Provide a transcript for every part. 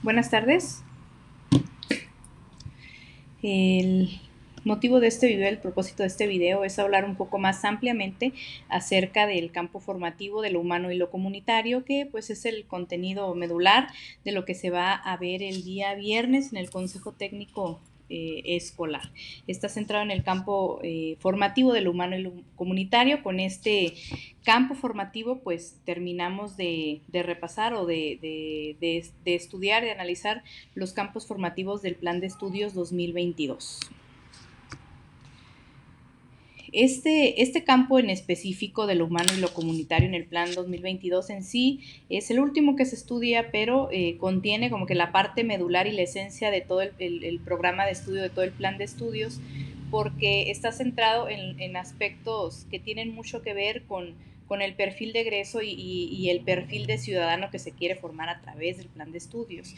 Buenas tardes. El motivo de este video, el propósito de este video es hablar un poco más ampliamente acerca del campo formativo de lo humano y lo comunitario, que pues es el contenido medular de lo que se va a ver el día viernes en el Consejo Técnico escolar. Está centrado en el campo formativo de lo humano y lo comunitario. Con este campo formativo pues terminamos de repasar o de estudiar, de analizar los campos formativos del Plan de Estudios 2022. Este campo en específico de lo humano y lo comunitario en el Plan 2022 en sí es el último que se estudia, pero contiene como que la parte medular y la esencia de todo el programa de estudio, de todo el plan de estudios, porque está centrado en aspectos que tienen mucho que ver con el perfil de egreso y el perfil de ciudadano que se quiere formar a través del plan de estudios.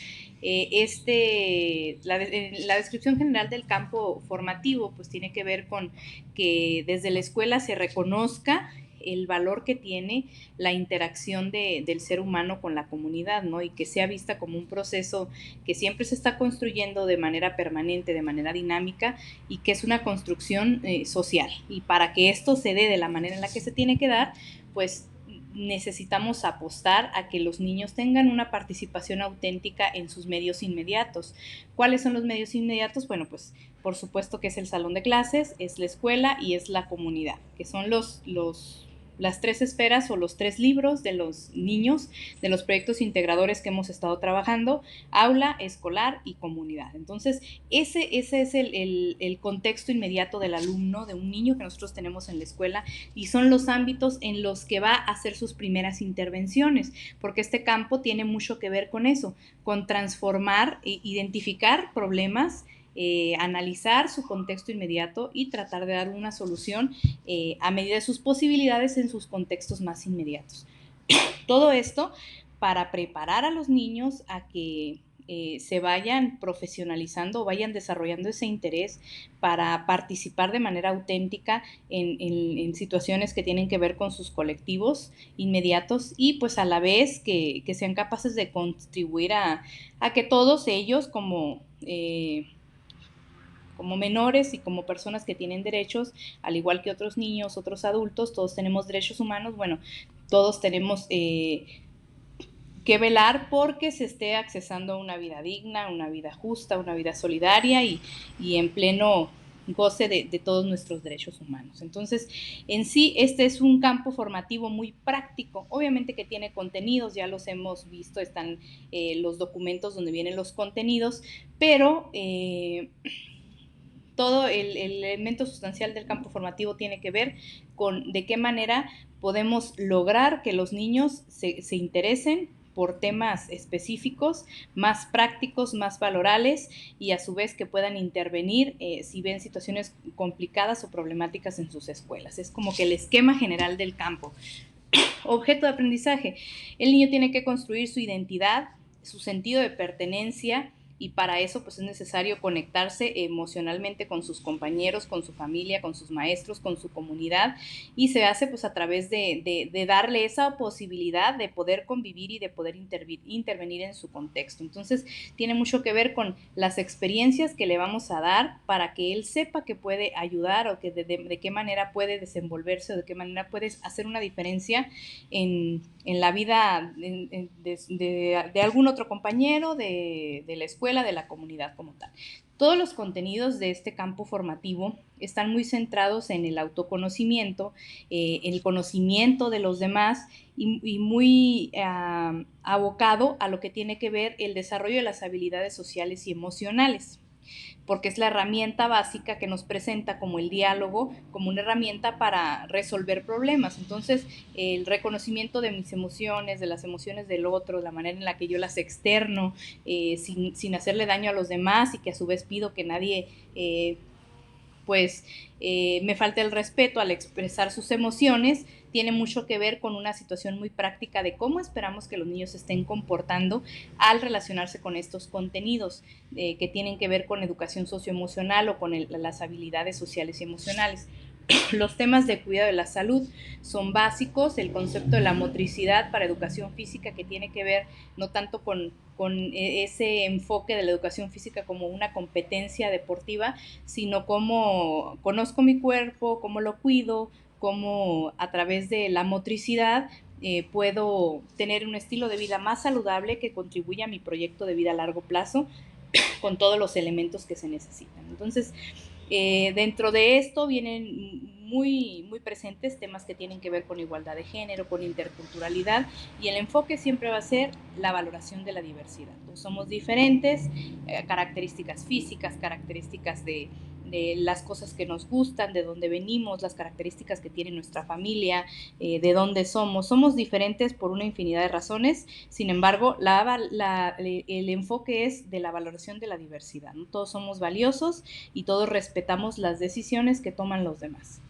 La descripción general del campo formativo pues tiene que ver con que desde la escuela se reconozca el valor que tiene la interacción del ser humano con la comunidad, ¿no? Y que sea vista como un proceso que siempre se está construyendo de manera permanente, de manera dinámica, y que es una construcción social. Y para que esto se dé de la manera en la que se tiene que dar, pues necesitamos apostar a que los niños tengan una participación auténtica en sus medios inmediatos. ¿Cuáles son los medios inmediatos? Bueno, pues por supuesto que es el salón de clases, es la escuela y es la comunidad, que son las tres esferas o los tres libros de los niños, de los proyectos integradores que hemos estado trabajando: aula, escolar y comunidad. Entonces, ese es el contexto inmediato del alumno, de un niño que nosotros tenemos en la escuela, y son los ámbitos en los que va a hacer sus primeras intervenciones, porque este campo tiene mucho que ver con eso, con transformar, identificar problemas, analizar su contexto inmediato y tratar de dar una solución a medida de sus posibilidades en sus contextos más inmediatos. Todo esto para preparar a los niños a que se vayan profesionalizando o vayan desarrollando ese interés para participar de manera auténtica en situaciones que tienen que ver con sus colectivos inmediatos, y pues a la vez que sean capaces de contribuir a que todos ellos como menores y como personas que tienen derechos, al igual que otros niños, otros adultos, todos tenemos derechos humanos. Bueno, todos tenemos que velar porque se esté accesando a una vida digna, una vida justa, una vida solidaria y en pleno goce de todos nuestros derechos humanos. Entonces, en sí, este es un campo formativo muy práctico, obviamente que tiene contenidos, ya los hemos visto, están los documentos donde vienen los contenidos, pero todo el elemento sustancial del campo formativo tiene que ver con de qué manera podemos lograr que los niños se interesen por temas específicos, más prácticos, más valorales, y a su vez que puedan intervenir si ven situaciones complicadas o problemáticas en sus escuelas. Es como que el esquema general del campo. Objeto de aprendizaje: el niño tiene que construir su identidad, su sentido de pertenencia, y para eso pues es necesario conectarse emocionalmente con sus compañeros, con su familia, con sus maestros, con su comunidad, y se hace pues a través de darle esa posibilidad de poder convivir y de poder intervenir en su contexto. Entonces tiene mucho que ver con las experiencias que le vamos a dar para que él sepa que puede ayudar, o que de qué manera puede desenvolverse, o de qué manera puede hacer una diferencia en la vida de algún otro compañero, de la escuela, de la comunidad como tal. Todos los contenidos de este campo formativo están muy centrados en el autoconocimiento, el conocimiento de los demás, y muy abocado a lo que tiene que ver el desarrollo de las habilidades sociales y emocionales, porque es la herramienta básica que nos presenta como el diálogo, como una herramienta para resolver problemas. Entonces, el reconocimiento de mis emociones, de las emociones del otro, la manera en la que yo las externo, sin hacerle daño a los demás, y que a su vez pido que nadie me falta el respeto al expresar sus emociones, tiene mucho que ver con una situación muy práctica de cómo esperamos que los niños se estén comportando al relacionarse con estos contenidos que tienen que ver con educación socioemocional o con las habilidades sociales y emocionales. Los temas de cuidado de la salud son básicos, el concepto de la motricidad para educación física, que tiene que ver no tanto con ese enfoque de la educación física como una competencia deportiva, sino cómo conozco mi cuerpo, cómo lo cuido, cómo a través de la motricidad puedo tener un estilo de vida más saludable que contribuya a mi proyecto de vida a largo plazo con todos los elementos que se necesitan. Entonces, dentro de esto vienen muy presentes temas que tienen que ver con igualdad de género, con interculturalidad, y el enfoque siempre va a ser la valoración de la diversidad. Todos somos diferentes, características físicas, características de las cosas que nos gustan, de dónde venimos, las características que tiene nuestra familia, de dónde somos. Somos diferentes por una infinidad de razones, sin embargo, el enfoque es de la valoración de la diversidad, ¿no? Todos somos valiosos y todos respetamos las decisiones que toman los demás,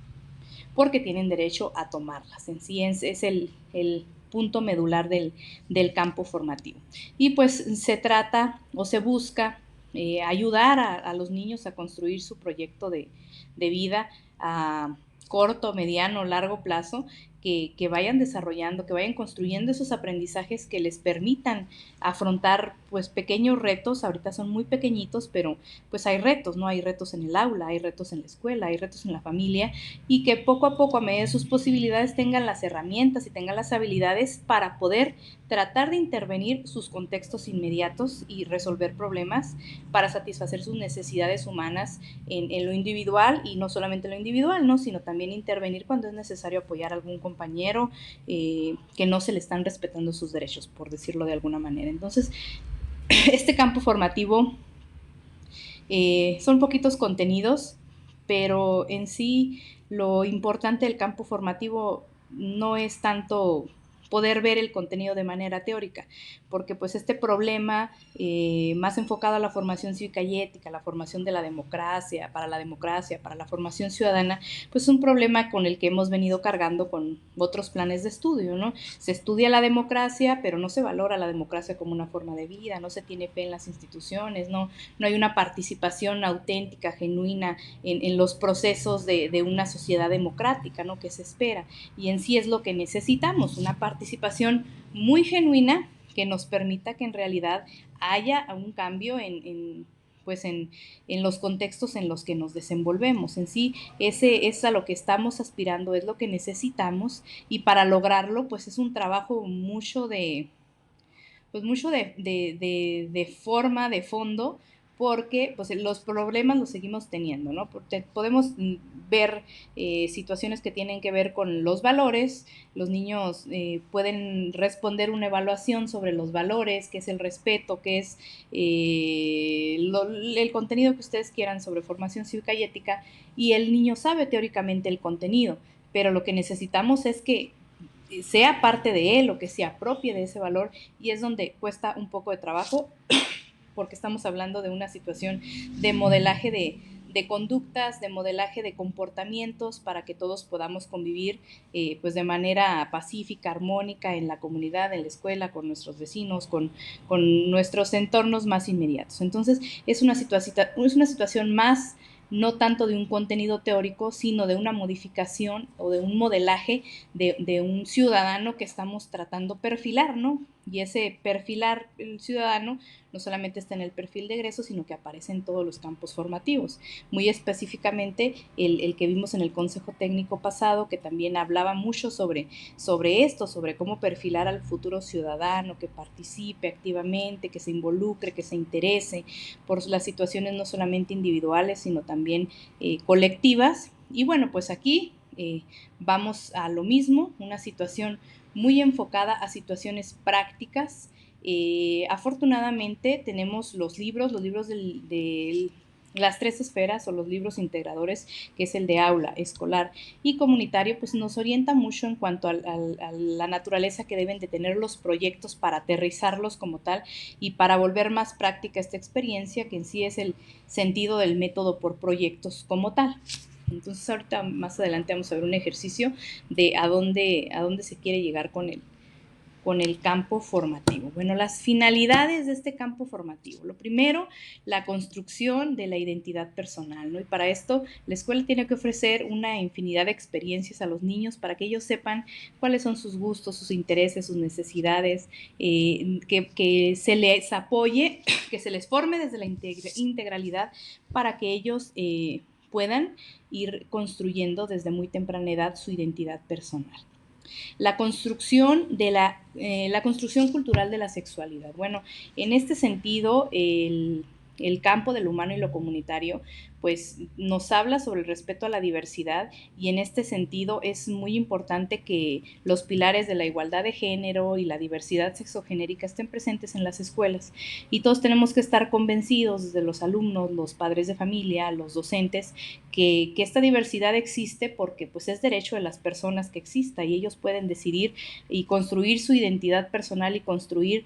porque tienen derecho a tomarlas. En sí es el punto medular del campo formativo. Y pues se trata o se busca ayudar a los niños a construir su proyecto de vida a corto, mediano, largo plazo, que vayan desarrollando, que vayan construyendo esos aprendizajes que les permitan afrontar pues pequeños retos. Ahorita son muy pequeñitos, pero pues hay retos, ¿no? Hay retos en el aula, hay retos en la escuela, hay retos en la familia, y que poco a poco, a medida de sus posibilidades, tengan las herramientas y tengan las habilidades para poder tratar de intervenir sus contextos inmediatos y resolver problemas para satisfacer sus necesidades humanas en lo individual, y no solamente en lo individual, ¿no? Sino también intervenir cuando es necesario apoyar a algún compañero que no se le están respetando sus derechos, por decirlo de alguna manera. Entonces, este campo formativo son poquitos contenidos, pero en sí lo importante del campo formativo no es tanto poder ver el contenido de manera teórica, porque pues este problema más enfocado a la formación cívica y ética, la formación de la democracia, para la formación ciudadana, pues es un problema con el que hemos venido cargando con otros planes de estudio, ¿no? Se estudia la democracia, pero no se valora la democracia como una forma de vida, no se tiene fe en las instituciones, no hay una participación auténtica, genuina en los procesos de una sociedad democrática, ¿no? Que se espera. Y en sí es lo que necesitamos, una participación muy genuina que nos permita que en realidad haya un cambio pues en los contextos en los que nos desenvolvemos. En sí, ese es a lo que estamos aspirando, es lo que necesitamos, y para lograrlo, pues es un trabajo mucho de forma, de fondo, porque pues los problemas los seguimos teniendo, ¿no? Porque podemos ver situaciones que tienen que ver con los valores. Los niños pueden responder una evaluación sobre los valores, qué es el respeto, qué es el contenido que ustedes quieran sobre formación cívica y ética, y el niño sabe teóricamente el contenido, pero lo que necesitamos es que sea parte de él o que se apropie de ese valor, y es donde cuesta un poco de trabajo porque estamos hablando de una situación de modelaje de conductas, de modelaje de comportamientos para que todos podamos convivir pues de manera pacífica, armónica en la comunidad, en la escuela, con nuestros vecinos, con nuestros entornos más inmediatos. Entonces es una situación más no tanto de un contenido teórico, sino de una modificación o de un modelaje de un ciudadano que estamos tratando perfilar, ¿no? Y ese perfilar el ciudadano no solamente está en el perfil de egreso, sino que aparece en todos los campos formativos. Muy específicamente el que vimos en el Consejo Técnico pasado, que también hablaba mucho sobre esto, sobre cómo perfilar al futuro ciudadano, que participe activamente, que se involucre, que se interese por las situaciones no solamente individuales, sino también colectivas. Y bueno, pues aquí vamos a lo mismo, una situación muy enfocada a situaciones prácticas. Afortunadamente tenemos los libros del las tres esferas o los libros integradores, que es el de aula, escolar y comunitario, pues nos orienta mucho en cuanto a la naturaleza que deben de tener los proyectos para aterrizarlos como tal y para volver más práctica esta experiencia, que en sí es el sentido del método por proyectos como tal. Entonces ahorita más adelante vamos a ver un ejercicio de a dónde se quiere llegar con con el campo formativo. Bueno, las finalidades de este campo formativo. Lo primero, la construcción de la identidad personal, ¿no? Y para esto la escuela tiene que ofrecer una infinidad de experiencias a los niños para que ellos sepan cuáles son sus gustos, sus intereses, sus necesidades, que se les apoye, que se les forme desde la integralidad para que ellos puedan ir construyendo desde muy temprana edad su identidad personal. La construcción la construcción cultural de la sexualidad. Bueno, en este sentido, el campo del humano y lo comunitario, pues nos habla sobre el respeto a la diversidad, y en este sentido es muy importante que los pilares de la igualdad de género y la diversidad sexogenérica estén presentes en las escuelas, y todos tenemos que estar convencidos, desde los alumnos, los padres de familia, los docentes, que esta diversidad existe porque pues es derecho de las personas que exista, y ellos pueden decidir y construir su identidad personal y construir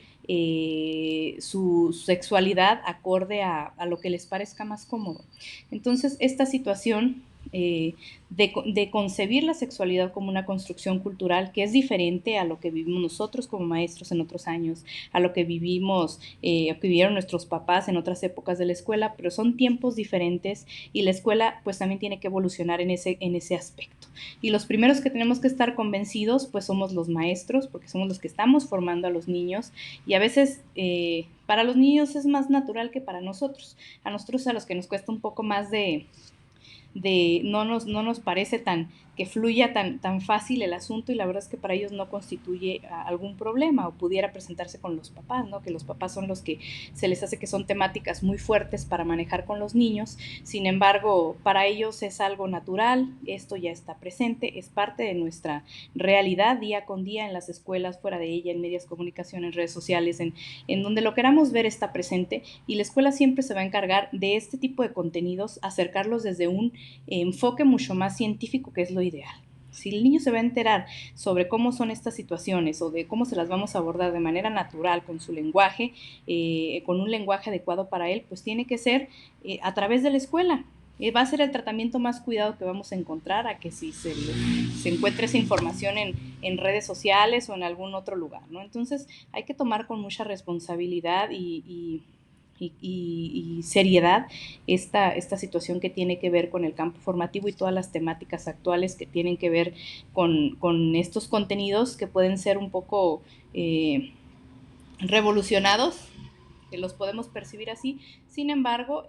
su sexualidad acorde a lo que les parezca más cómodo. Entonces, esta situación de concebir la sexualidad como una construcción cultural que es diferente a lo que vivimos nosotros como maestros en otros años, a lo que vivimos, que vivieron nuestros papás en otras épocas de la escuela, pero son tiempos diferentes, y la escuela pues también tiene que evolucionar en ese aspecto. Y los primeros que tenemos que estar convencidos pues somos los maestros, porque somos los que estamos formando a los niños, y a veces para los niños es más natural que para nosotros. A nosotros, a los que nos cuesta un poco más no nos parece que fluya tan fácil el asunto, y la verdad es que para ellos no constituye algún problema, o pudiera presentarse con los papás, ¿no? Que los papás son los que se les hace que son temáticas muy fuertes para manejar con los niños. Sin embargo, para ellos es algo natural, esto ya está presente, es parte de nuestra realidad día con día en las escuelas, fuera de ella, en medios de comunicación, en redes sociales, en donde lo queramos ver está presente, y la escuela siempre se va a encargar de este tipo de contenidos, acercarlos desde un enfoque mucho más científico, que es lo ideal. Si el niño se va a enterar sobre cómo son estas situaciones, o de cómo se las vamos a abordar de manera natural, con su lenguaje, con un lenguaje adecuado para él, pues tiene que ser a través de la escuela. Va a ser el tratamiento más cuidado que vamos a encontrar a que si se encuentre esa información en redes sociales o en algún otro lugar, ¿no? Entonces hay que tomar con mucha responsabilidad y seriedad esta situación que tiene que ver con el campo formativo y todas las temáticas actuales que tienen que ver con estos contenidos que pueden ser un poco revolucionados, que los podemos percibir así. Sin embargo,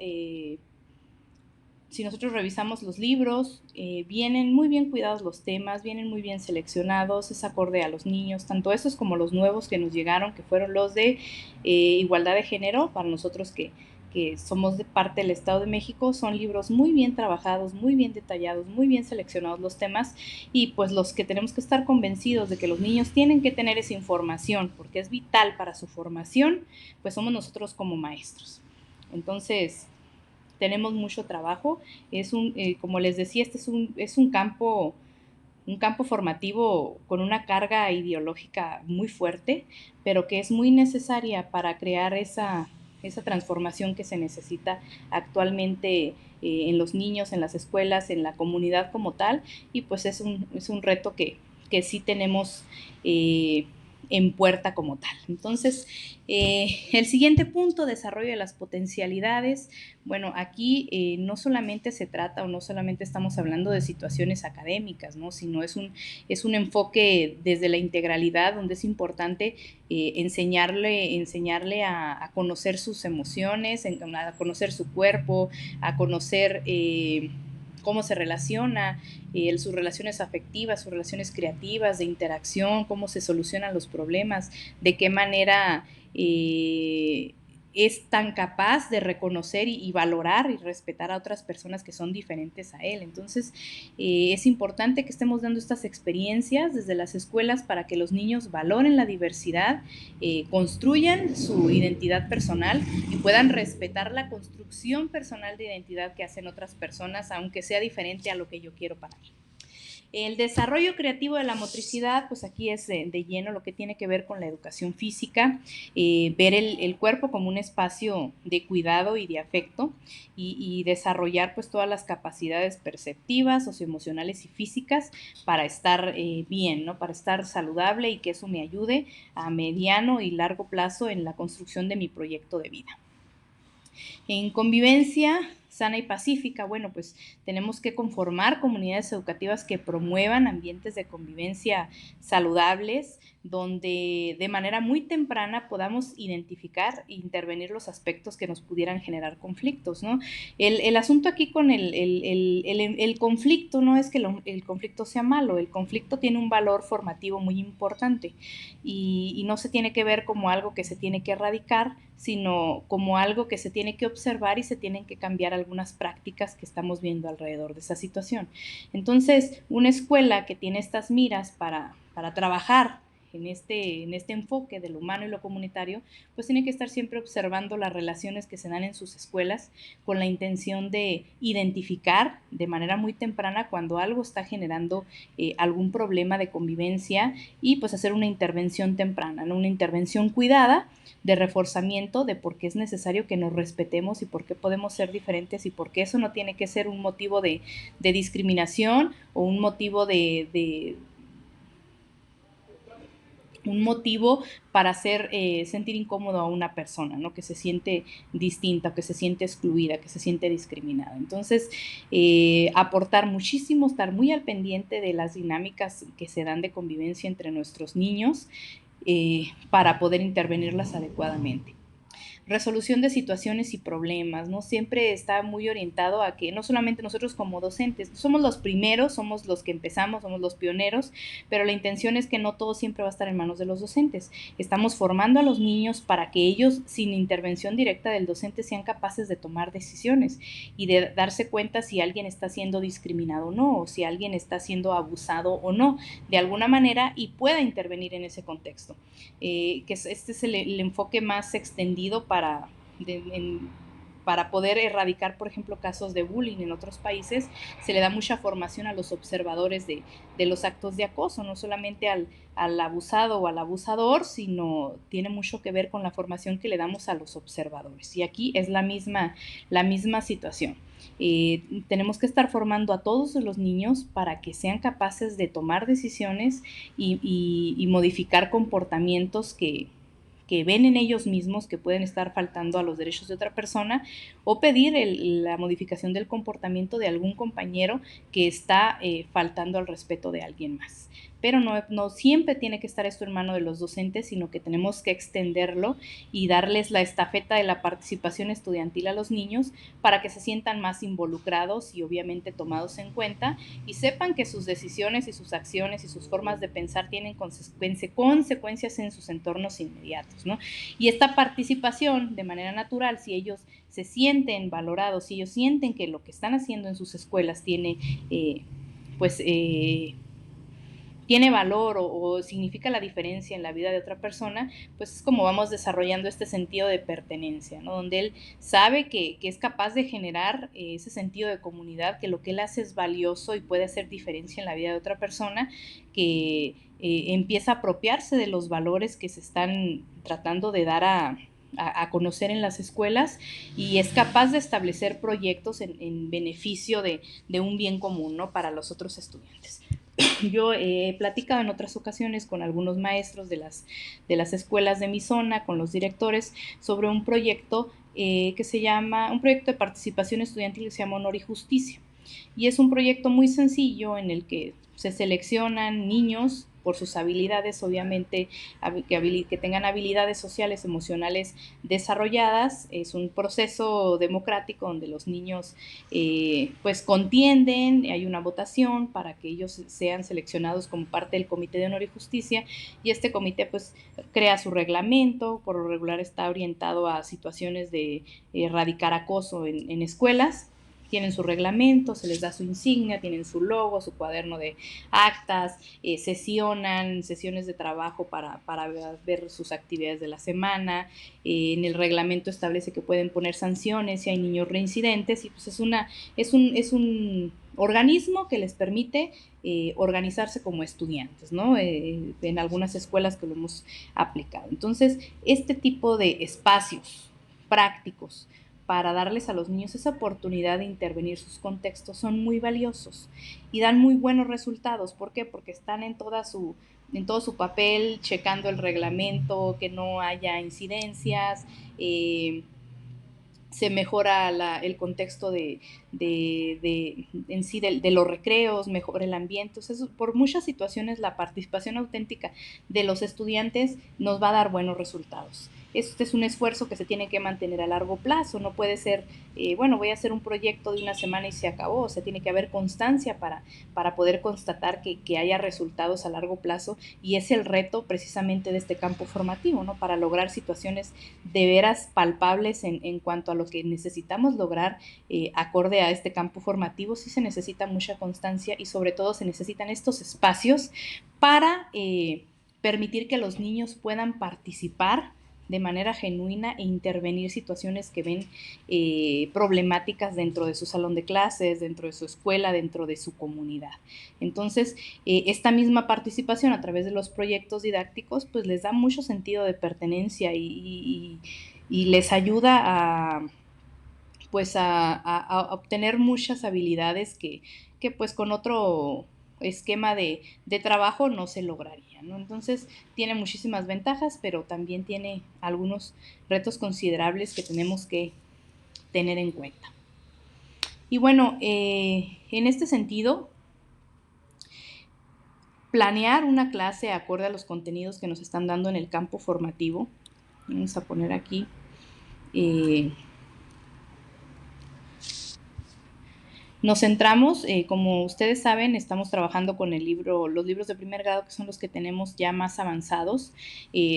si nosotros revisamos los libros, vienen muy bien cuidados los temas, vienen muy bien seleccionados, es acorde a los niños, tanto esos como los nuevos que nos llegaron, que fueron los de igualdad de género, para nosotros que somos de parte del Estado de México. Son libros muy bien trabajados, muy bien detallados, muy bien seleccionados los temas, y pues los que tenemos que estar convencidos de que los niños tienen que tener esa información, porque es vital para su formación, pues somos nosotros como maestros. Entonces, tenemos mucho trabajo. Como les decía, este es un campo formativo con una carga ideológica muy fuerte, pero que es muy necesaria para crear esa transformación que se necesita actualmente en los niños, en las escuelas, en la comunidad como tal, y pues es un reto que sí tenemos en puerta como tal. Entonces, el siguiente punto, desarrollo de las potencialidades. Bueno, aquí no solamente se trata, o no solamente estamos hablando de situaciones académicas, ¿no? Sino es un enfoque desde la integralidad, donde es importante enseñarle a conocer sus emociones, a conocer su cuerpo, a conocer cómo se relaciona, sus relaciones afectivas, sus relaciones creativas, de interacción, cómo se solucionan los problemas, de qué manera es tan capaz de reconocer y valorar y respetar a otras personas que son diferentes a él. Entonces, es importante que estemos dando estas experiencias desde las escuelas para que los niños valoren la diversidad, construyan su identidad personal y puedan respetar la construcción personal de identidad que hacen otras personas, aunque sea diferente a lo que yo quiero para mí. El desarrollo creativo de la motricidad, pues aquí es de lleno lo que tiene que ver con la educación física, ver el cuerpo como un espacio de cuidado y de afecto y desarrollar pues todas las capacidades perceptivas, socioemocionales y físicas para estar bien, ¿no? Para estar saludable y que eso me ayude a mediano y largo plazo en la construcción de mi proyecto de vida. En convivencia sana y pacífica, bueno, pues tenemos que conformar comunidades educativas que promuevan ambientes de convivencia saludables, donde de manera muy temprana podamos identificar e intervenir los aspectos que nos pudieran generar conflictos, ¿no? El asunto aquí con el conflicto no es que el conflicto sea malo, el conflicto tiene un valor formativo muy importante y no se tiene que ver como algo que se tiene que erradicar, sino como algo que se tiene que observar y se tienen que cambiar algunas prácticas que estamos viendo alrededor de esa situación. Entonces, una escuela que tiene estas miras para trabajar en este enfoque de lo humano y lo comunitario, pues tiene que estar siempre observando las relaciones que se dan en sus escuelas con la intención de identificar de manera muy temprana cuando algo está generando algún problema de convivencia y pues hacer una intervención temprana, ¿no? Una intervención cuidada de reforzamiento de por qué es necesario que nos respetemos y por qué podemos ser diferentes y por qué eso no tiene que ser un motivo de discriminación o un motivo un motivo para hacer sentir incómodo a una persona, ¿no? Que se siente distinta, que se siente excluida, que se siente discriminada. Entonces, aportar muchísimo, estar muy al pendiente de las dinámicas que se dan de convivencia entre nuestros niños para poder intervenirlas adecuadamente. Resolución de situaciones y problemas, ¿no? Siempre está muy orientado a que no solamente nosotros como docentes, somos los primeros, somos los que empezamos, somos los pioneros, pero la intención es que no todo siempre va a estar en manos de los docentes. Estamos formando a los niños para que ellos, sin intervención directa del docente, sean capaces de tomar decisiones y de darse cuenta si alguien está siendo discriminado o no, o si alguien está siendo abusado o no, de alguna manera, y pueda intervenir en ese contexto. Que este es el enfoque más extendido para poder erradicar, por ejemplo, casos de bullying en otros países. Se le da mucha formación a los observadores de los actos de acoso, no solamente al abusado o al abusador, sino tiene mucho que ver con la formación que le damos a los observadores. Y aquí es la misma situación. Tenemos que estar formando a todos los niños para que sean capaces de tomar decisiones y modificar comportamientos que ven en ellos mismos que pueden estar faltando a los derechos de otra persona o pedir la modificación del comportamiento de algún compañero que está faltando al respeto de alguien más. Pero no siempre tiene que estar esto en manos de los docentes, sino que tenemos que extenderlo y darles la estafeta de la participación estudiantil a los niños para que se sientan más involucrados y obviamente tomados en cuenta y sepan que sus decisiones y sus acciones y sus formas de pensar tienen consecuencias en sus entornos inmediatos, ¿no? Y esta participación de manera natural, si ellos se sienten valorados, si ellos sienten que lo que están haciendo en sus escuelas tiene tiene valor o significa la diferencia en la vida de otra persona, pues es como vamos desarrollando este sentido de pertenencia, ¿no? Donde él sabe que es capaz de generar ese sentido de comunidad, que lo que él hace es valioso y puede hacer diferencia en la vida de otra persona, que empieza a apropiarse de los valores que se están tratando de dar a conocer en las escuelas y es capaz de establecer proyectos en beneficio de un bien común, ¿no? Para los otros estudiantes. Yo he platicado en otras ocasiones con algunos maestros de las escuelas de mi zona, con los directores, sobre un proyecto que se llama, un proyecto de participación estudiantil que se llama Honor y Justicia. Y es un proyecto muy sencillo en el que se seleccionan niños por sus habilidades, obviamente, que tengan habilidades sociales, emocionales desarrolladas. Es un proceso democrático donde los niños pues contienden, hay una votación para que ellos sean seleccionados como parte del Comité de Honor y Justicia y este comité pues crea su reglamento, por lo regular está orientado a situaciones de erradicar acoso en escuelas. Tienen su reglamento, se les da su insignia, tienen su logo, su cuaderno de actas, sesiones de trabajo para ver sus actividades de la semana. En el reglamento establece que pueden poner sanciones si hay niños reincidentes y pues es un organismo que les permite organizarse como estudiantes, ¿no? En algunas escuelas que lo hemos aplicado. Entonces, este tipo de espacios prácticos para darles a los niños esa oportunidad de intervenir sus contextos son muy valiosos y dan muy buenos resultados. ¿Por qué? Porque están en todo su papel, checando el reglamento, que no haya incidencias, se mejora el contexto en sí de los recreos, mejora el ambiente. O sea, por muchas situaciones la participación auténtica de los estudiantes nos va a dar buenos resultados. Este es un esfuerzo que se tiene que mantener a largo plazo, no puede ser, bueno, voy a hacer un proyecto de una semana y se acabó. O sea, tiene que haber constancia para poder constatar que haya resultados a largo plazo, y es el reto precisamente de este campo formativo, ¿no? Para lograr situaciones de veras palpables en cuanto a lo que necesitamos lograr acorde a este campo formativo. Sí se necesita mucha constancia y sobre todo se necesitan estos espacios para permitir que los niños puedan participar de manera genuina e intervenir situaciones que ven problemáticas dentro de su salón de clases, dentro de su escuela, dentro de su comunidad. Entonces, esta misma participación a través de los proyectos didácticos, pues les da mucho sentido de pertenencia y les ayuda a obtener muchas habilidades que pues con otro esquema de trabajo no se lograría, ¿no? Entonces tiene muchísimas ventajas, pero también tiene algunos retos considerables que tenemos que tener en cuenta. Y bueno, en este sentido, planear una clase acorde a los contenidos que nos están dando en el campo formativo. Vamos a poner aquí nos centramos, como ustedes saben, estamos trabajando con los libros de primer grado, que son los que tenemos ya más avanzados.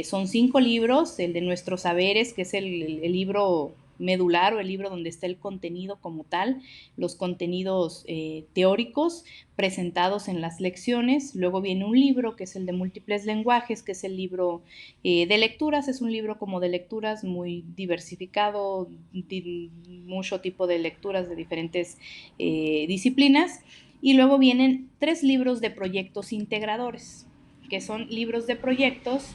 Son 5 libros, el de Nuestros Saberes, que es el libro medular o el libro donde está el contenido como tal, los contenidos teóricos presentados en las lecciones. Luego viene un libro que es el de múltiples lenguajes, que es el libro de lecturas. Es un libro como de lecturas muy diversificado, mucho tipo de lecturas de diferentes disciplinas. Y luego vienen 3 libros de proyectos integradores, que son libros de proyectos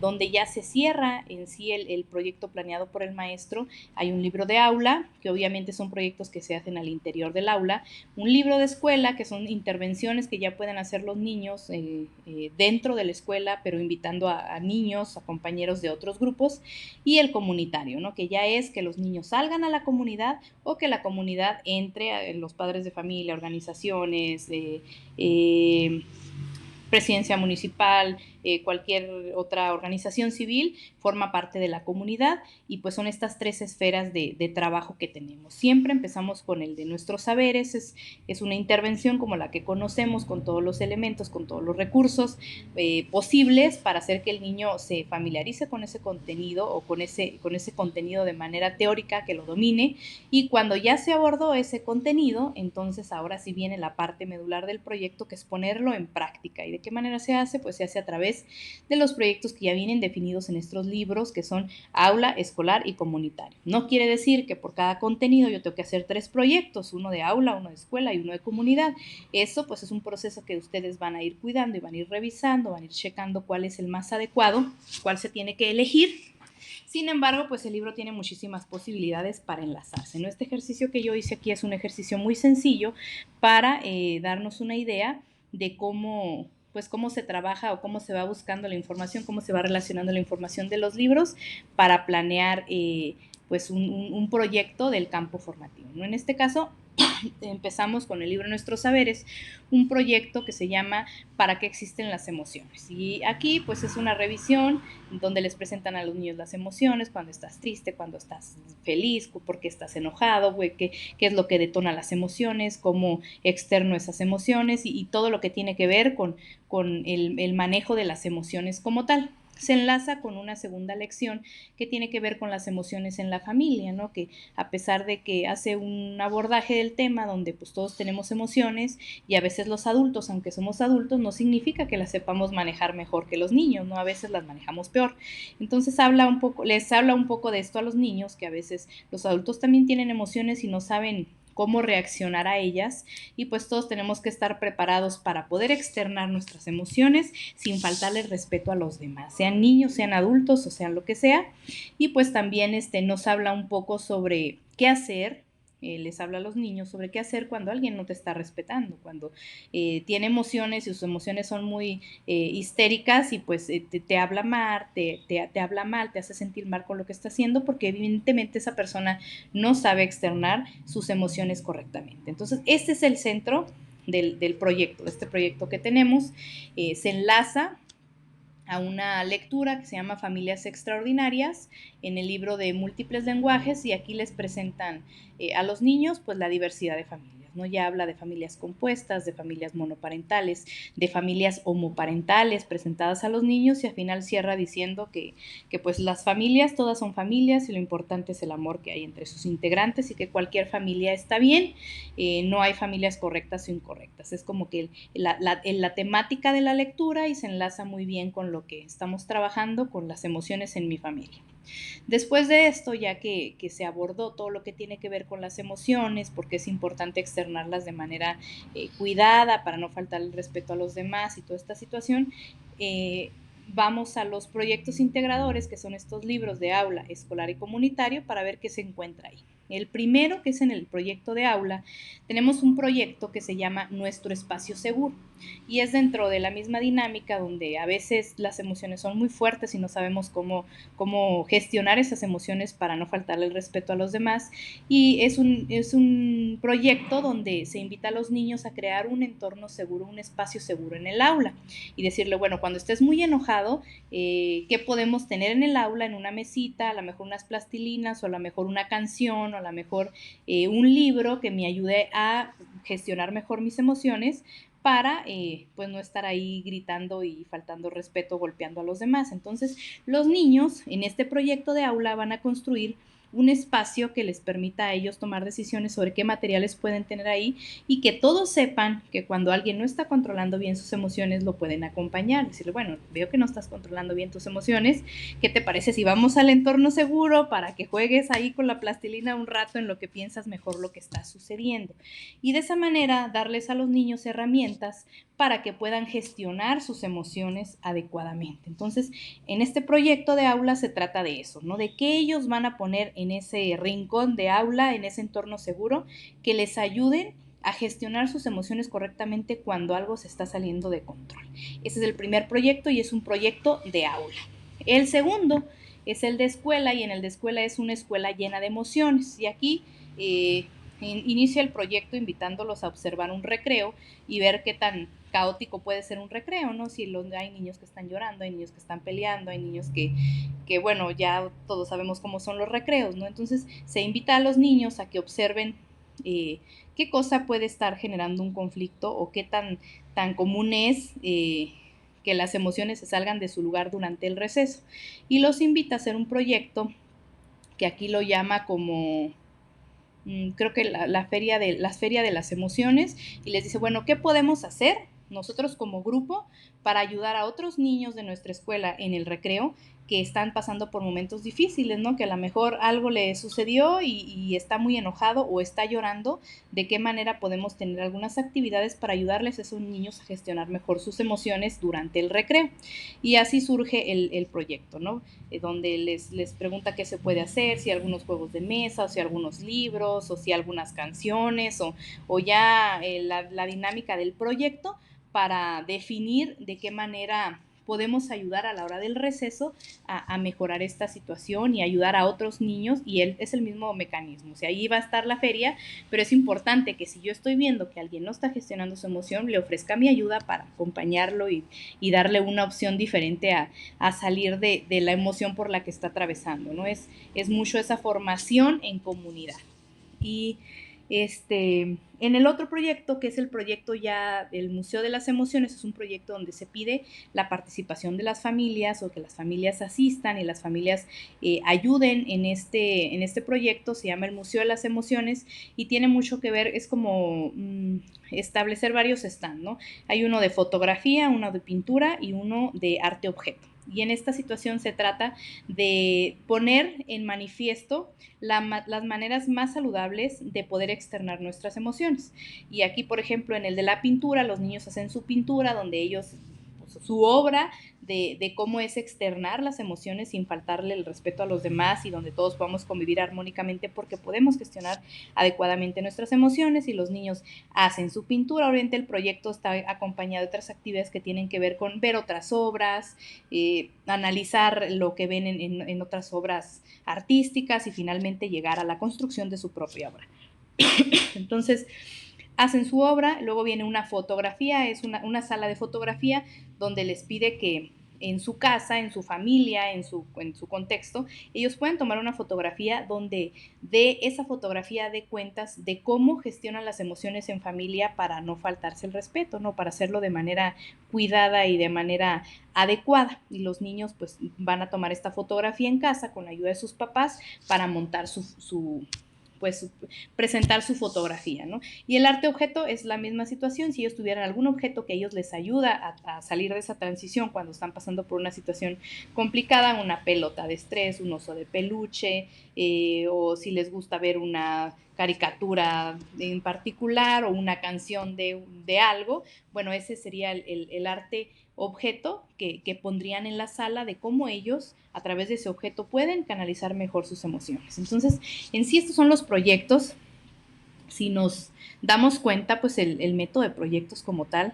donde ya se cierra en sí el proyecto planeado por el maestro. Hay un libro de aula, que obviamente son proyectos que se hacen al interior del aula, un libro de escuela, que son intervenciones que ya pueden hacer los niños dentro de la escuela, pero invitando a niños, a compañeros de otros grupos, y el comunitario, ¿no? Que ya es que los niños salgan a la comunidad o que la comunidad entre en los padres de familia, organizaciones, presidencia municipal, cualquier otra organización civil, forma parte de la comunidad, y pues son estas 3 esferas de trabajo que tenemos. Siempre empezamos con el de Nuestros Saberes, es una intervención como la que conocemos, con todos los elementos, con todos los recursos posibles para hacer que el niño se familiarice con ese contenido o con ese contenido de manera teórica, que lo domine, y cuando ya se abordó ese contenido, entonces ahora sí viene la parte medular del proyecto, que es ponerlo en práctica. ¿Y de qué manera se hace? Pues se hace a través de los proyectos que ya vienen definidos en estos libros, que son aula, escolar y comunitario. No quiere decir que por cada contenido yo tengo que hacer 3 proyectos, uno de aula, uno de escuela y uno de comunidad. Eso pues es un proceso que ustedes van a ir cuidando y van a ir revisando, van a ir checando cuál es el más adecuado, cuál se tiene que elegir. Sin embargo, pues el libro tiene muchísimas posibilidades para enlazarse, ¿no? Este ejercicio que yo hice aquí es un ejercicio muy sencillo para darnos una idea de cómo se trabaja o cómo se va buscando la información, cómo se va relacionando la información de los libros para planear un proyecto del campo formativo, ¿no? En este caso, empezamos con el libro Nuestros Saberes, un proyecto que se llama ¿Para qué existen las emociones? Y aquí pues es una revisión donde les presentan a los niños las emociones, cuando estás triste, cuando estás feliz, por qué estás enojado, qué es lo que detona las emociones, cómo externo esas emociones y todo lo que tiene que ver con el manejo de las emociones como tal. Se enlaza con una segunda lección que tiene que ver con las emociones en la familia, ¿no? Que a pesar de que hace un abordaje del tema donde pues todos tenemos emociones, y a veces los adultos, aunque somos adultos, no significa que las sepamos manejar mejor que los niños, ¿no? A veces las manejamos peor. Entonces les habla un poco de esto a los niños, que a veces los adultos también tienen emociones y no saben cómo reaccionar a ellas, y pues todos tenemos que estar preparados para poder externar nuestras emociones sin faltarle respeto a los demás, sean niños, sean adultos o sean lo que sea. Y pues también nos habla un poco sobre qué hacer. Les habla a los niños sobre qué hacer cuando alguien no te está respetando, cuando tiene emociones y sus emociones son muy histéricas, y pues te habla mal, te habla mal, te hace sentir mal con lo que está haciendo, porque evidentemente esa persona no sabe externar sus emociones correctamente. Entonces, este es el centro del proyecto, de este proyecto que tenemos. Se enlaza a una lectura que se llama Familias Extraordinarias en el libro de Múltiples Lenguajes, y aquí les presentan a los niños pues la diversidad de familias, ¿no? Ya habla de familias compuestas, de familias monoparentales, de familias homoparentales presentadas a los niños, y al final cierra diciendo que pues las familias, todas son familias, y lo importante es el amor que hay entre sus integrantes, y que cualquier familia está bien, no hay familias correctas o incorrectas. Es como que la temática de la lectura, y se enlaza muy bien con lo que estamos trabajando, con las emociones en mi familia. Después de esto, ya que se abordó todo lo que tiene que ver con las emociones, porque es importante externarlas de manera cuidada para no faltar el respeto a los demás y toda esta situación, vamos a los proyectos integradores, que son estos libros de aula, escolar y comunitario, para ver qué se encuentra ahí. El primero, que es en el proyecto de aula, tenemos un proyecto que se llama Nuestro Espacio Seguro, y es dentro de la misma dinámica donde a veces las emociones son muy fuertes y no sabemos cómo gestionar esas emociones para no faltarle el respeto a los demás, y es un proyecto donde se invita a los niños a crear un entorno seguro, un espacio seguro en el aula, y decirle, bueno, cuando estés muy enojado, ¿qué podemos tener en el aula? En una mesita, a lo mejor unas plastilinas, o a lo mejor una canción, o a lo mejor un libro que me ayude a gestionar mejor mis emociones, para pues no estar ahí gritando y faltando respeto, golpeando a los demás. Entonces, los niños en este proyecto de aula van a construir un espacio que les permita a ellos tomar decisiones sobre qué materiales pueden tener ahí, y que todos sepan que cuando alguien no está controlando bien sus emociones lo pueden acompañar, decirle, bueno, veo que no estás controlando bien tus emociones, ¿qué te parece si vamos al entorno seguro para que juegues ahí con la plastilina un rato en lo que piensas mejor lo que está sucediendo? Y de esa manera darles a los niños herramientas para que puedan gestionar sus emociones adecuadamente. Entonces, en este proyecto de aula se trata de eso, ¿no? De que ellos van a poner en ese rincón de aula, en ese entorno seguro, que les ayuden a gestionar sus emociones correctamente cuando algo se está saliendo de control. Ese es el primer proyecto, y es un proyecto de aula. El segundo es el de escuela, y en el de escuela es una escuela llena de emociones, y aquí inicia el proyecto invitándolos a observar un recreo y ver qué tan caótico puede ser un recreo, ¿no? Si hay niños que están llorando, hay niños que están peleando, hay niños que bueno, ya todos sabemos cómo son los recreos, ¿no? Entonces se invita a los niños a que observen qué cosa puede estar generando un conflicto, o qué tan común es que las emociones se salgan de su lugar durante el receso. Y los invita a hacer un proyecto que aquí lo llama como creo que la feria de las emociones, y les dice, bueno, ¿qué podemos hacer nosotros como grupo para ayudar a otros niños de nuestra escuela en el recreo que están pasando por momentos difíciles, ¿no? Que a lo mejor algo le sucedió y está muy enojado o está llorando? ¿De qué manera podemos tener algunas actividades para ayudarles a esos niños a gestionar mejor sus emociones durante el recreo? Y así surge el proyecto, ¿no? Donde les pregunta qué se puede hacer, si algunos juegos de mesa, o si algunos libros, o si algunas canciones, o ya la dinámica del proyecto, para definir de qué manera podemos ayudar a la hora del receso a mejorar esta situación y ayudar a otros niños, y es el mismo mecanismo. O sea, ahí va a estar la feria, pero es importante que si yo estoy viendo que alguien no está gestionando su emoción, le ofrezca mi ayuda para acompañarlo y darle una opción diferente a salir de la emoción por la que está atravesando, ¿no? Es mucho esa formación en comunidad. Y en el otro proyecto, que es el proyecto ya del Museo de las Emociones, es un proyecto donde se pide la participación de las familias, o que las familias asistan y las familias ayuden en este proyecto. Se llama el Museo de las Emociones, y tiene mucho que ver, es como establecer varios stands, ¿no? Hay uno de fotografía, uno de pintura y uno de arte objeto. Y en esta situación se trata de poner en manifiesto las maneras más saludables de poder externar nuestras emociones. Y aquí, por ejemplo, en el de la pintura, los niños hacen su pintura, donde ellos, pues, su obra de cómo es externar las emociones sin faltarle el respeto a los demás y donde todos podamos convivir armónicamente porque podemos gestionar adecuadamente nuestras emociones y los niños hacen su pintura. Obviamente el proyecto está acompañado de otras actividades que tienen que ver con ver otras obras, analizar lo que ven en otras obras artísticas y finalmente llegar a la construcción de su propia obra. Entonces, hacen su obra, luego viene una fotografía, es una sala de fotografía donde les pide que en su casa, en su familia, en su contexto, ellos pueden tomar una fotografía donde de esa fotografía dé cuentas de cómo gestionan las emociones en familia para no faltarse el respeto, ¿no? Para hacerlo de manera cuidada y de manera adecuada. Y los niños pues van a tomar esta fotografía en casa con la ayuda de sus papás para montar pues presentar su fotografía, ¿no? Y el arte objeto es la misma situación. Si ellos tuvieran algún objeto que a ellos les ayuda a salir de esa transición cuando están pasando por una situación complicada, una pelota de estrés, un oso de peluche, o si les gusta ver una caricatura en particular o una canción de algo, bueno, ese sería el arte objeto que pondrían en la sala de cómo ellos a través de ese objeto pueden canalizar mejor sus emociones. Entonces, en sí estos son los proyectos. Si nos damos cuenta, pues el método de proyectos como tal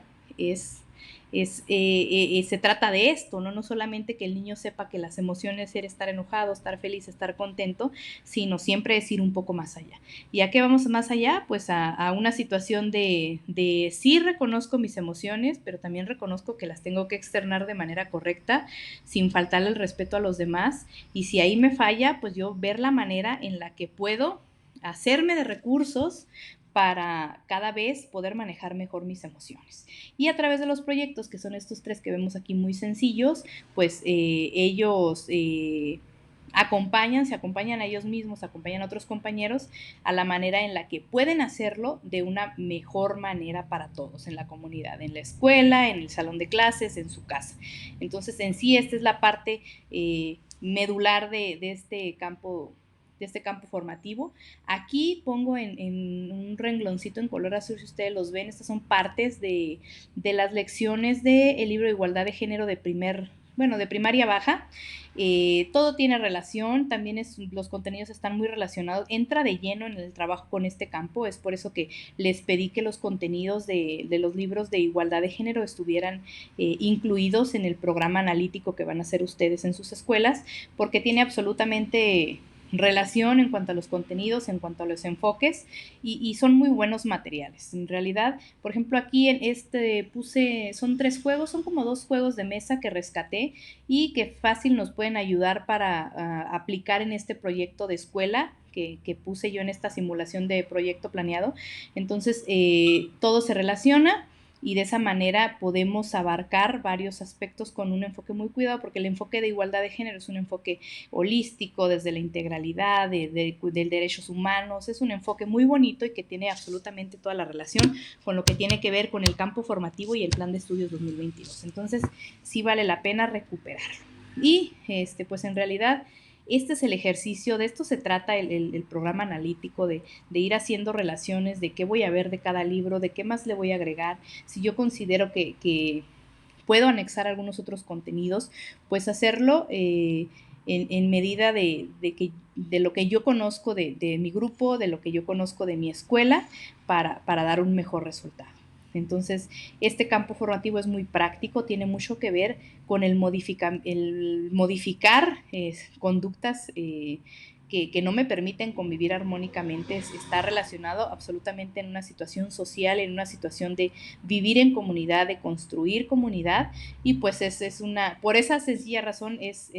se trata de esto, ¿no? No solamente que el niño sepa que las emociones es estar enojado, estar feliz, estar contento, sino siempre es ir un poco más allá. ¿Y a qué vamos más allá? Pues a una situación de sí reconozco mis emociones, pero también reconozco que las tengo que externar de manera correcta, sin faltarle el respeto a los demás. Y si ahí me falla, pues yo ver la manera en la que puedo hacerme de recursos para cada vez poder manejar mejor mis emociones. Y a través de los proyectos, que son estos tres que vemos aquí muy sencillos, pues ellos se acompañan a ellos mismos, acompañan a otros compañeros a la manera en la que pueden hacerlo de una mejor manera para todos en la comunidad, en la escuela, en el salón de clases, en su casa. Entonces, en sí, esta es la parte medular de este campo formativo. Aquí pongo en un rengloncito en color azul, si ustedes los ven, estas son partes de las lecciones del libro de igualdad de género de primaria baja. Todo tiene relación, también los contenidos están muy relacionados, entra de lleno en el trabajo con este campo, es por eso que les pedí que los contenidos de los libros de igualdad de género estuvieran incluidos en el programa analítico que van a hacer ustedes en sus escuelas, porque tiene absolutamente relación en cuanto a los contenidos, en cuanto a los enfoques y son muy buenos materiales. En realidad, por ejemplo, aquí en son 3 juegos, son como 2 juegos de mesa que rescaté y que fácil nos pueden ayudar para aplicar en este proyecto de escuela que puse yo en esta simulación de proyecto planeado. Entonces, todo se relaciona y de esa manera podemos abarcar varios aspectos con un enfoque muy cuidado, porque el enfoque de igualdad de género es un enfoque holístico, desde la integralidad, de derechos humanos, es un enfoque muy bonito y que tiene absolutamente toda la relación con lo que tiene que ver con el campo formativo y el plan de estudios 2022. Entonces, sí vale la pena recuperarlo. Y pues en realidad este es el ejercicio, de esto se trata el programa analítico, de ir haciendo relaciones, de qué voy a ver de cada libro, de qué más le voy a agregar. Si yo considero que puedo anexar algunos otros contenidos, pues hacerlo en medida de lo que yo conozco de mi grupo, de lo que yo conozco de mi escuela, para dar un mejor resultado. Entonces, este campo formativo es muy práctico, tiene mucho que ver con el modificar conductas que no me permiten convivir armónicamente. Está relacionado absolutamente en una situación social, en una situación de vivir en comunidad, de construir comunidad, y pues por esa sencilla razón es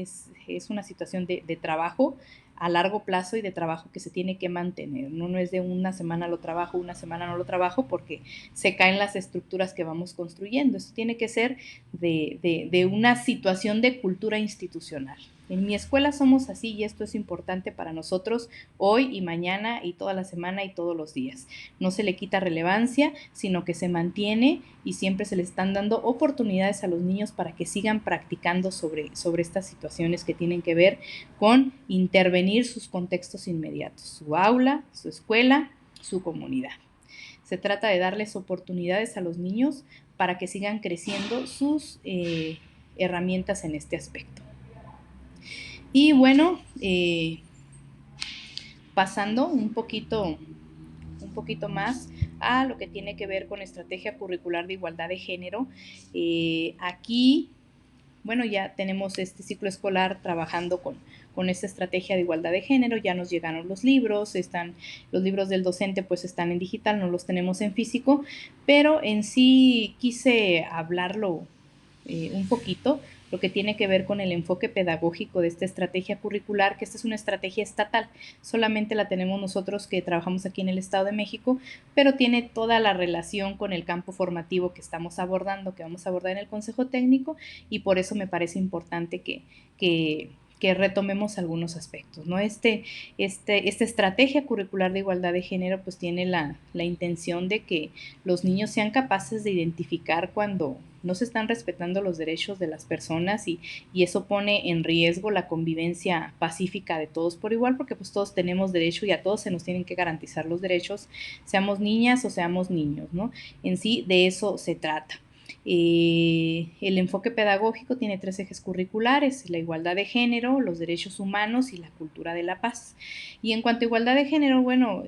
una situación de trabajo a largo plazo y de trabajo que se tiene que mantener. No es de una semana lo trabajo, una semana no lo trabajo, porque se caen las estructuras que vamos construyendo. Eso tiene que ser de una situación de cultura institucional. En mi escuela somos así y esto es importante para nosotros hoy y mañana y toda la semana y todos los días. No se le quita relevancia, sino que se mantiene y siempre se le están dando oportunidades a los niños para que sigan practicando sobre estas situaciones que tienen que ver con intervenir sus contextos inmediatos, su aula, su escuela, su comunidad. Se trata de darles oportunidades a los niños para que sigan creciendo sus herramientas en este aspecto. Y bueno, pasando un poquito más a lo que tiene que ver con estrategia curricular de igualdad de género. Aquí, bueno, ya tenemos este ciclo escolar trabajando con esta estrategia de igualdad de género, ya nos llegaron los libros, los libros del docente pues están en digital, no los tenemos en físico, pero en sí quise hablarlo un poquito, lo que tiene que ver con el enfoque pedagógico de esta estrategia curricular, que esta es una estrategia estatal, solamente la tenemos nosotros que trabajamos aquí en el Estado de México, pero tiene toda la relación con el campo formativo que estamos abordando, que vamos a abordar en el Consejo Técnico, y por eso me parece importante que retomemos algunos aspectos, ¿no? Esta estrategia curricular de igualdad de género pues tiene la intención de que los niños sean capaces de identificar cuando no se están respetando los derechos de las personas y eso pone en riesgo la convivencia pacífica de todos por igual, porque pues todos tenemos derecho y a todos se nos tienen que garantizar los derechos, seamos niñas o seamos niños, ¿no? En sí, de eso se trata. El enfoque pedagógico tiene 3 ejes curriculares: la igualdad de género, los derechos humanos y la cultura de la paz. Y en cuanto a igualdad de género, bueno,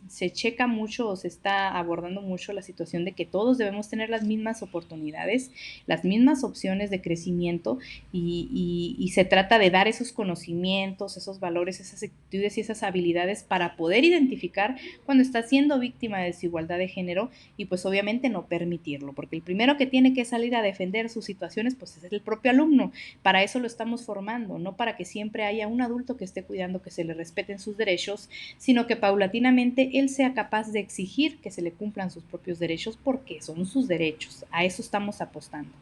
se checa mucho o se está abordando mucho la situación de que todos debemos tener las mismas oportunidades, las mismas opciones de crecimiento y se trata de dar esos conocimientos, esos valores, esas actitudes y esas habilidades para poder identificar cuando está siendo víctima de desigualdad de género y pues obviamente no permitirlo, porque el primero que tiene que salir a defender sus situaciones pues es el propio alumno. Para eso lo estamos formando, no para que siempre haya un adulto que esté cuidando que se le respeten sus derechos, sino que paulatinamente él sea capaz de exigir que se le cumplan sus propios derechos porque son sus derechos. A eso estamos apostando.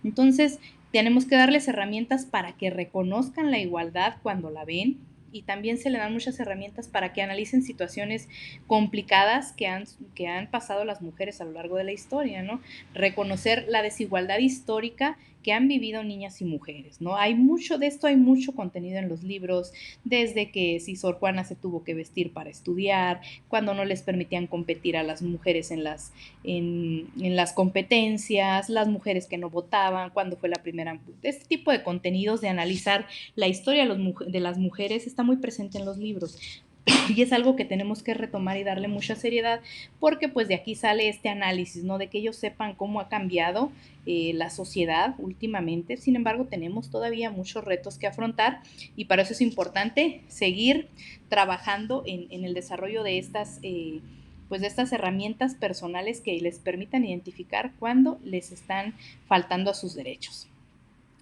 Entonces, tenemos que darles herramientas para que reconozcan la igualdad cuando la ven, y también se le dan muchas herramientas para que analicen situaciones complicadas que han pasado las mujeres a lo largo de la historia, ¿no? Reconocer la desigualdad histórica que han vivido niñas y mujeres, ¿no? Hay mucho de esto, hay mucho contenido en los libros, desde que si Sor Juana se tuvo que vestir para estudiar, cuando no les permitían competir a las mujeres en las competencias, las mujeres que no votaban, cuando fue la primera, este tipo de contenidos de analizar la historia de las mujeres está muy presente en los libros. Y es algo que tenemos que retomar y darle mucha seriedad, porque pues de aquí sale este análisis, ¿no? De que ellos sepan cómo ha cambiado la sociedad últimamente. Sin embargo, tenemos todavía muchos retos que afrontar y para eso es importante seguir trabajando en el desarrollo de estas herramientas personales que les permitan identificar cuándo les están faltando a sus derechos.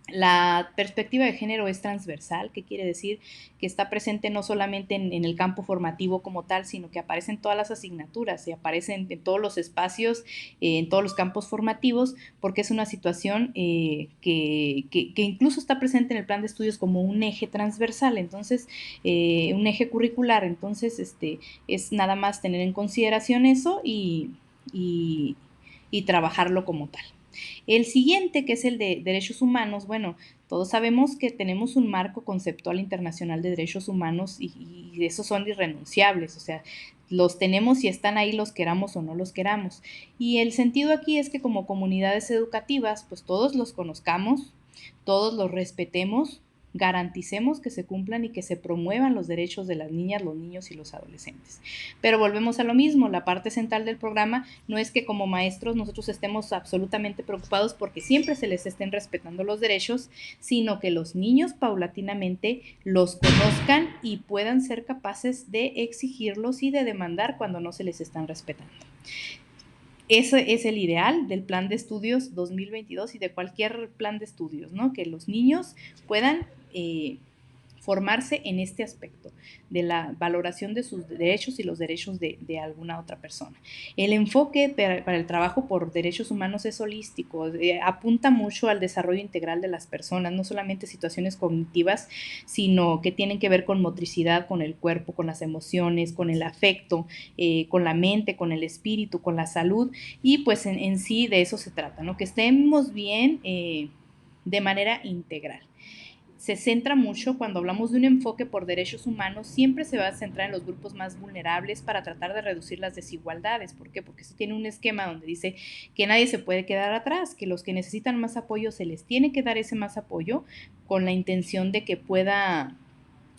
La perspectiva de género es transversal, que quiere decir que está presente no solamente en el campo formativo como tal, sino que aparece en todas las asignaturas y aparece en todos los espacios, en todos los campos formativos, porque es una situación que incluso está presente en el plan de estudios como un eje transversal, entonces un eje curricular. Entonces es nada más tener en consideración eso y trabajarlo como tal. El siguiente, que es el de derechos humanos, bueno, todos sabemos que tenemos un marco conceptual internacional de derechos humanos y esos son irrenunciables, o sea, los tenemos y están ahí los queramos o no los queramos. Y el sentido aquí es que como comunidades educativas, pues todos los conozcamos, todos los respetemos, garanticemos que se cumplan y que se promuevan los derechos de las niñas, los niños y los adolescentes. Pero volvemos a lo mismo, la parte central del programa no es que como maestros nosotros estemos absolutamente preocupados porque siempre se les estén respetando los derechos, sino que los niños paulatinamente los conozcan y puedan ser capaces de exigirlos y de demandar cuando no se les están respetando. Ese es el ideal del plan de estudios 2022 y de cualquier plan de estudios, ¿no? Que los niños puedan formarse en este aspecto de la valoración de sus derechos y los derechos de alguna otra persona. El enfoque para el trabajo por derechos humanos es holístico, apunta mucho al desarrollo integral de las personas, no solamente situaciones cognitivas, sino que tienen que ver con motricidad, con el cuerpo, con las emociones, con el afecto, con la mente, con el espíritu, con la salud, y pues en sí de eso se trata, ¿no? Que estemos bien de manera integral. Se centra mucho, cuando hablamos de un enfoque por derechos humanos, siempre se va a centrar en los grupos más vulnerables para tratar de reducir las desigualdades. ¿Por qué? Porque se tiene un esquema donde dice que nadie se puede quedar atrás, que los que necesitan más apoyo se les tiene que dar ese más apoyo con la intención de que pueda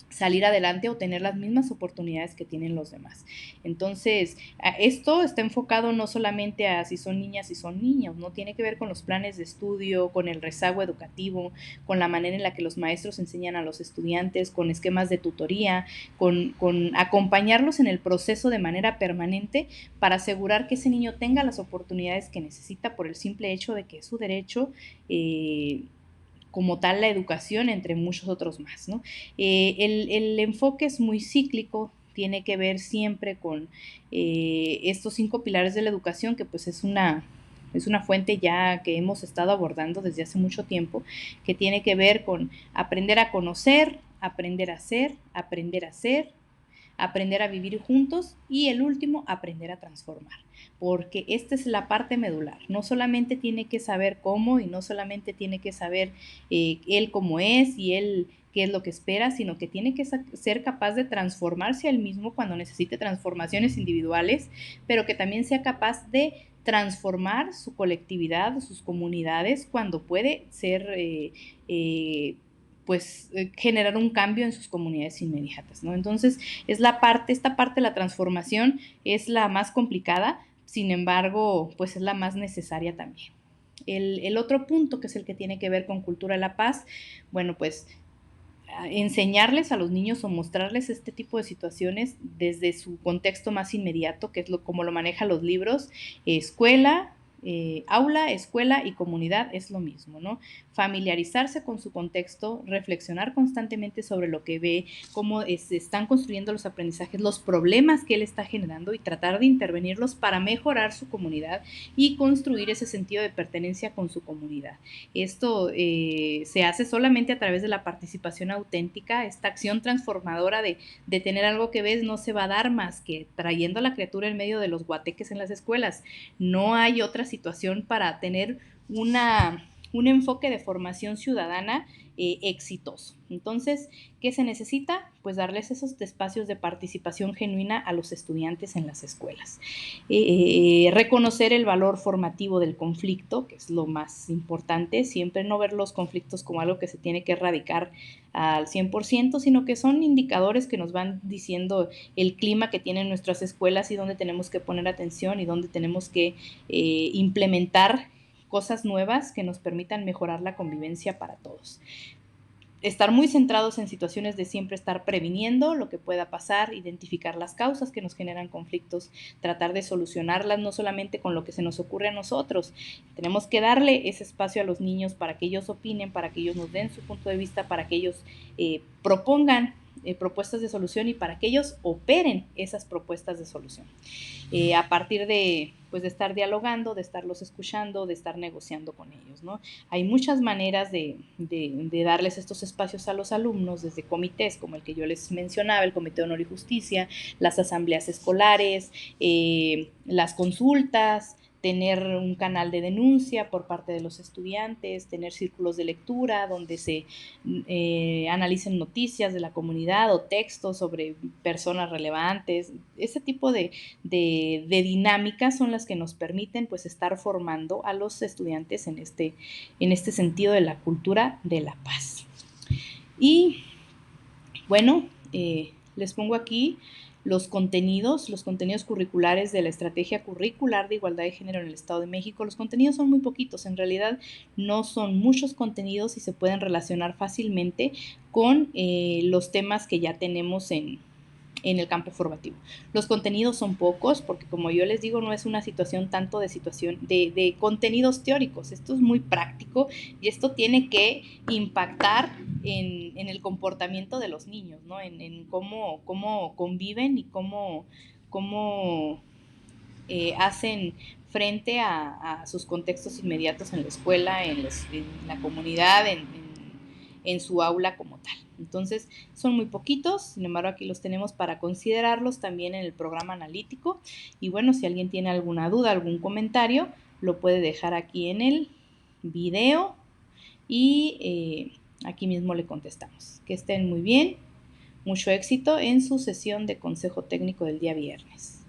salir adelante o tener las mismas oportunidades que tienen los demás. Entonces, esto está enfocado no solamente a si son niñas y son niños, ¿no? Tiene que ver con los planes de estudio, con el rezago educativo, con la manera en la que los maestros enseñan a los estudiantes, con esquemas de tutoría, con acompañarlos en el proceso de manera permanente para asegurar que ese niño tenga las oportunidades que necesita por el simple hecho de que es su derecho, como tal la educación, entre muchos otros más, ¿no? El enfoque es muy cíclico, tiene que ver siempre con estos 5 pilares de la educación, que pues es una fuente ya que hemos estado abordando desde hace mucho tiempo, que tiene que ver con aprender a conocer, aprender a ser, aprender a vivir juntos y el último, aprender a transformar, porque esta es la parte medular. No solamente tiene que saber cómo y no solamente tiene que saber él cómo es y él qué es lo que espera, sino que tiene que ser capaz de transformarse a él mismo cuando necesite transformaciones individuales, pero que también sea capaz de transformar su colectividad, sus comunidades, cuando puede ser pues generar un cambio en sus comunidades inmediatas, ¿no? Entonces, esta parte de la transformación es la más complicada, sin embargo, pues es la más necesaria también. El otro punto, que es el que tiene que ver con cultura de la paz, bueno, pues enseñarles a los niños o mostrarles este tipo de situaciones desde su contexto más inmediato, que es como lo manejan los libros, escuela, aula, escuela y comunidad es lo mismo, ¿no? Familiarizarse con su contexto, reflexionar constantemente sobre lo que ve, cómo se están construyendo los aprendizajes, los problemas que él está generando y tratar de intervenirlos para mejorar su comunidad y construir ese sentido de pertenencia con su comunidad. Esto se hace solamente a través de la participación auténtica. Esta acción transformadora de tener algo que ves no se va a dar más que trayendo a la criatura en medio de los guateques en las escuelas. No hay otra situación para tener un enfoque de formación ciudadana exitoso. Entonces, ¿qué se necesita? Pues darles esos espacios de participación genuina a los estudiantes en las escuelas. Reconocer el valor formativo del conflicto, que es lo más importante, siempre no ver los conflictos como algo que se tiene que erradicar al 100%, sino que son indicadores que nos van diciendo el clima que tienen nuestras escuelas y dónde tenemos que poner atención y dónde tenemos que implementar cosas nuevas que nos permitan mejorar la convivencia para todos. Estar muy centrados en situaciones de siempre estar previniendo lo que pueda pasar, identificar las causas que nos generan conflictos, tratar de solucionarlas no solamente con lo que se nos ocurre a nosotros. Tenemos que darle ese espacio a los niños para que ellos opinen, para que ellos nos den su punto de vista, para que ellos propongan propuestas de solución y para que ellos operen esas propuestas de solución. A partir de, pues, de estar dialogando, de estarlos escuchando, de estar negociando con ellos, ¿no? Hay muchas maneras de darles estos espacios a los alumnos, desde comités como el que yo les mencionaba, el Comité de Honor y Justicia, las asambleas escolares, las consultas, tener un canal de denuncia por parte de los estudiantes, tener círculos de lectura donde se analicen noticias de la comunidad o textos sobre personas relevantes. Ese tipo de dinámicas son las que nos permiten pues estar formando a los estudiantes en este sentido de la cultura de la paz. Y bueno, les pongo aquí los contenidos curriculares de la Estrategia Curricular de Igualdad de Género en el Estado de México. Los contenidos son muy poquitos, en realidad no son muchos contenidos y se pueden relacionar fácilmente con los temas que ya tenemos en en el campo formativo. Los contenidos son pocos porque, como yo les digo, no es una situación tanto de contenidos teóricos. Esto es muy práctico y esto tiene que impactar en el comportamiento de los niños, ¿no? En cómo conviven y cómo hacen frente a sus contextos inmediatos en la escuela, en la comunidad, en su aula como tal. Entonces, son muy poquitos, sin embargo, aquí los tenemos para considerarlos también en el programa analítico. Y bueno, si alguien tiene alguna duda, algún comentario, lo puede dejar aquí en el video y aquí mismo le contestamos. Que estén muy bien, mucho éxito en su sesión de consejo técnico del día viernes.